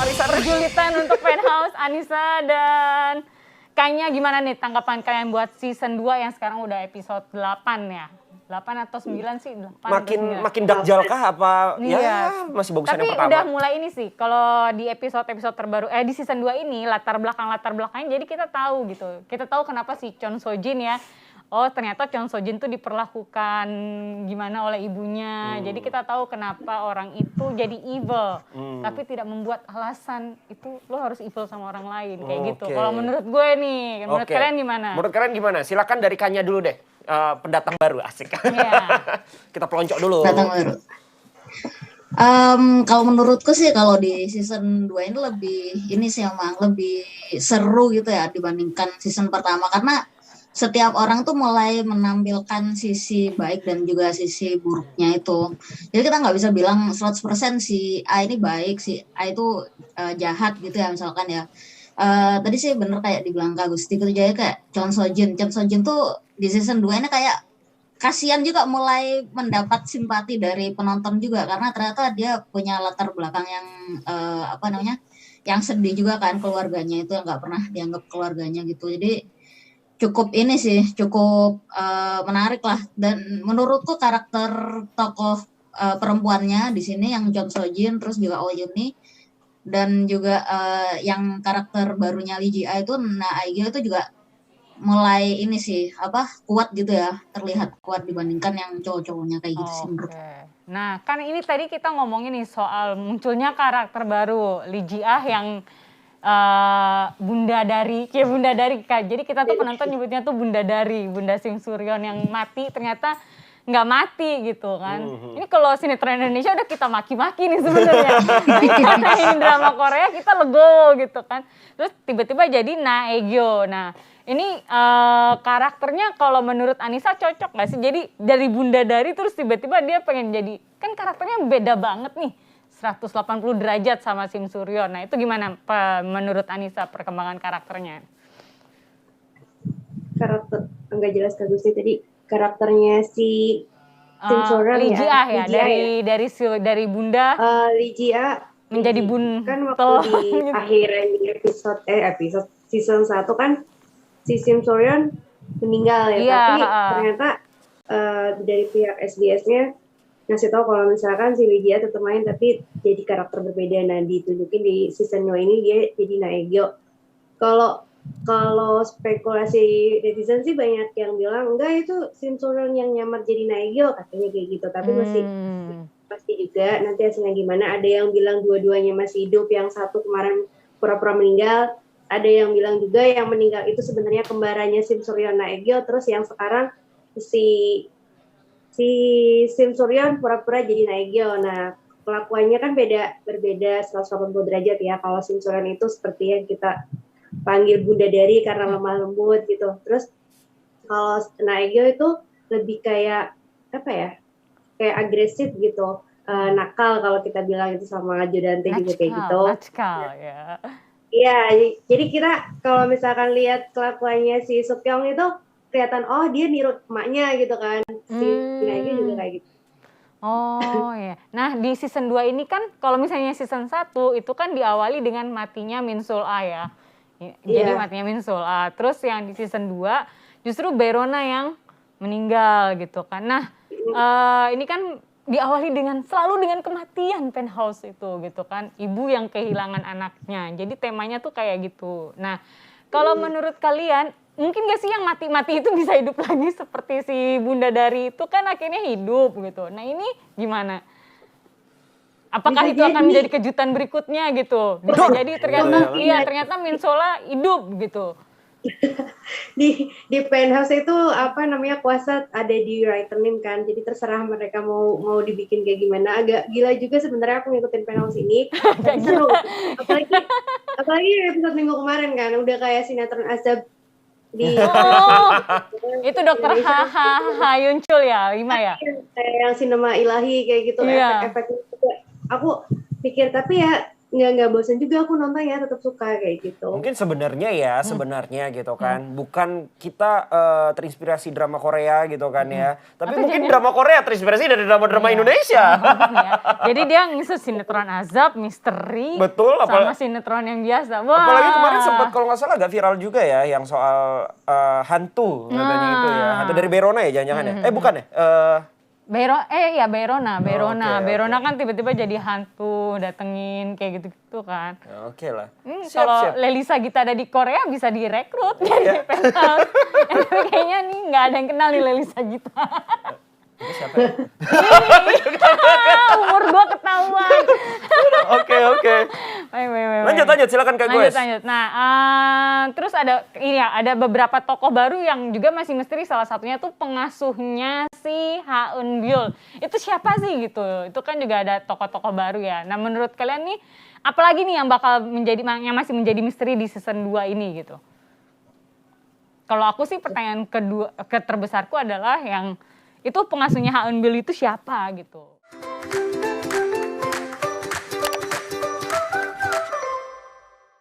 Anissa berjulitan untuk Penthouse, Anissa dan kayaknya gimana nih tanggapan kalian buat season 2 yang sekarang udah episode 8 ya? 8 atau 9 sih? 8 makin dakjal kah apa iya. ya masih bagusan yang tapi pertama. udah mulai ini sih kalau di episode terbaru di season 2 ini latar belakangnya jadi kita tahu gitu. Kita tahu kenapa si Chon So Jin ya. Oh ternyata Chon So Jin tuh diperlakukan gimana oleh ibunya. Jadi kita tahu kenapa orang itu jadi evil. Tapi tidak membuat alasan itu lo harus evil sama orang lain kayak gitu. Kalau menurut gue nih, menurut kalian gimana? Menurut kalian gimana? Silakan dari Kanya dulu deh. Pendatang baru asik. Kita peloncok dulu. Pendatang baru. Kalau menurutku sih kalau di season 2 ini lebih seru gitu ya dibandingkan season pertama karena setiap orang tuh mulai menampilkan sisi baik dan juga sisi buruknya itu. Jadi kita nggak bisa bilang 100% si A ini baik, si A itu jahat gitu ya misalkan ya. Tadi sih bener kayak dibilang Kak Gusti gitu jadi kayak Chon So Jin tuh di season 2 ini kayak kasihan juga mulai mendapat simpati dari penonton juga karena ternyata dia punya latar belakang yang yang sedih juga kan keluarganya itu yang nggak pernah dianggap keluarganya gitu. Jadi cukup menarik lah dan menurutku karakter tokoh perempuannya di sini yang Chon So Jin terus juga Oh Yuni dan juga yang karakter barunya Lee Ji A itu Na Aegyo itu juga mulai ini sih kuat gitu ya, terlihat kuat dibandingkan yang cowok-cowoknya kayak gitu sih menurut. Nah kan ini tadi kita ngomongin nih soal munculnya karakter baru Lee Ji Ah yang Bunda Dari Kak. Jadi kita tuh penonton nyebutnya tuh Bunda Dari, Bunda Sim Suryon yang mati ternyata nggak mati gitu kan. Ini kalau sinetron Indonesia udah kita maki-maki nih sebenarnya. Karena ini drama Korea kita legowo gitu kan. Terus tiba-tiba jadi Na Aegyo. Nah ini karakternya kalau menurut Anissa cocok nggak sih? Jadi dari Bunda Dari terus tiba-tiba dia pengen jadi, kan karakternya beda banget nih. 180 derajat sama Sim Suryon. Nah itu gimana menurut Anissa perkembangan karakternya? Karakter, enggak jelas Kak Gusti tadi. Karakternya si Sim Suryon Lee Ji Ah ya, dari Bunda Lee Ji Ah menjadi kan waktu di akhiran episode season 1 kan si Sim Suryon meninggal ya, tapi ternyata dari pihak SBS-nya ngasih tahu kalau misalkan si Lee Ji Ah tetap main tapi jadi karakter berbeda. Nah ditunjukin di season 2 ini dia jadi Na Aegyo. Kalau spekulasi netizen sih banyak yang bilang enggak itu Sim Suryon yang nyamar jadi Na Aegyo katanya kayak gitu, tapi masih pasti juga nanti hasilnya gimana. Ada yang bilang dua-duanya masih hidup, yang satu kemarin pura-pura meninggal. Ada yang bilang juga yang meninggal itu sebenarnya kembarannya Sim Suryon Na Aegyo, terus yang sekarang si Sim Suryon pura-pura jadi Na Aegyo. Nah, kelakuannya kan berbeda 180 derajat ya. Kalau Sim Suryon itu seperti yang kita panggil Bunda Dari karena lemah lembut gitu. Terus kalau Na Aegyo itu lebih kayak kayak agresif gitu. Nakal kalau kita bilang itu sama Jodante juga kayak gitu. Nakal ya. Iya, jadi kita kalau misalkan lihat kelakuannya si Sukyoung itu kelihatan dia niru emaknya gitu kan. Si Na Aegyo juga kayak gitu. Oh iya. Nah di season 2 ini kan kalau misalnya season 1 itu kan diawali dengan matinya Min Sul A ya. Jadi matinya Min Sul A. Terus yang di season 2 justru Baerona yang meninggal gitu kan. Nah ini kan diawali selalu dengan kematian Penthouse itu gitu kan. Ibu yang kehilangan anaknya. Jadi temanya tuh kayak gitu. Nah kalau menurut kalian mungkin gak sih yang mati-mati itu bisa hidup lagi seperti si Bunda Dari itu kan akhirnya hidup gitu. Nah ini gimana? Apakah itu akan menjadi kejutan berikutnya gitu? Bisa jadi ternyata Min Sola hidup gitu. di Penthouse itu kuasa ada di Writerin kan, jadi terserah mereka mau dibikin kayak gimana. Agak gila juga sebenarnya aku ngikutin Penthouse ini. Seru. Apalagi episode minggu kemarin kan udah kayak sinetron Azab itu dokter Hayuncul ya 5 ya yang sinema ilahi kayak gitu efek-efeknya. Aku pikir tapi ya nggak bosan juga aku nontonnya, tetap suka kayak gitu. Mungkin sebenarnya gitu kan, bukan kita terinspirasi drama Korea gitu kan ya, tapi Atau mungkin jangan- drama Korea terinspirasi dari drama-drama Iya. Indonesia. Ya. Jadi dia ngisi sinetron azab, misteri, Betul, sama sinetron yang biasa. Wah. apalagi kemarin sempat kalau nggak salah agak viral juga ya, yang soal hantu katanya gitu ya, hantu dari Verona ya jangan-jangan ya? Bukan ya? Verona. oke. Verona kan tiba-tiba jadi hantu, datengin kayak gitu-gitu kan. Ya, oke lah. Kalau Lelisa Gita ada di Korea bisa direkrut jadi penthouse. Tapi kayaknya nih nggak ada yang kenal nih Lelisa Gita. Itu siapa ya? Umur gua ketahuan. Oke. Lanjut, silakan Kak Goes. Lanjut. Nah, terus ada ada beberapa tokoh baru yang juga masih misteri. Salah satunya tuh pengasuhnya si Ha Eun Byul. Itu siapa sih gitu? Itu kan juga ada tokoh-tokoh baru ya. Nah, menurut kalian nih, apalagi nih yang bakal yang masih menjadi misteri di season 2 ini gitu? Kalau aku sih pertanyaan terbesarku adalah yang itu pengasuhnya Ha Eun Byul itu siapa gitu.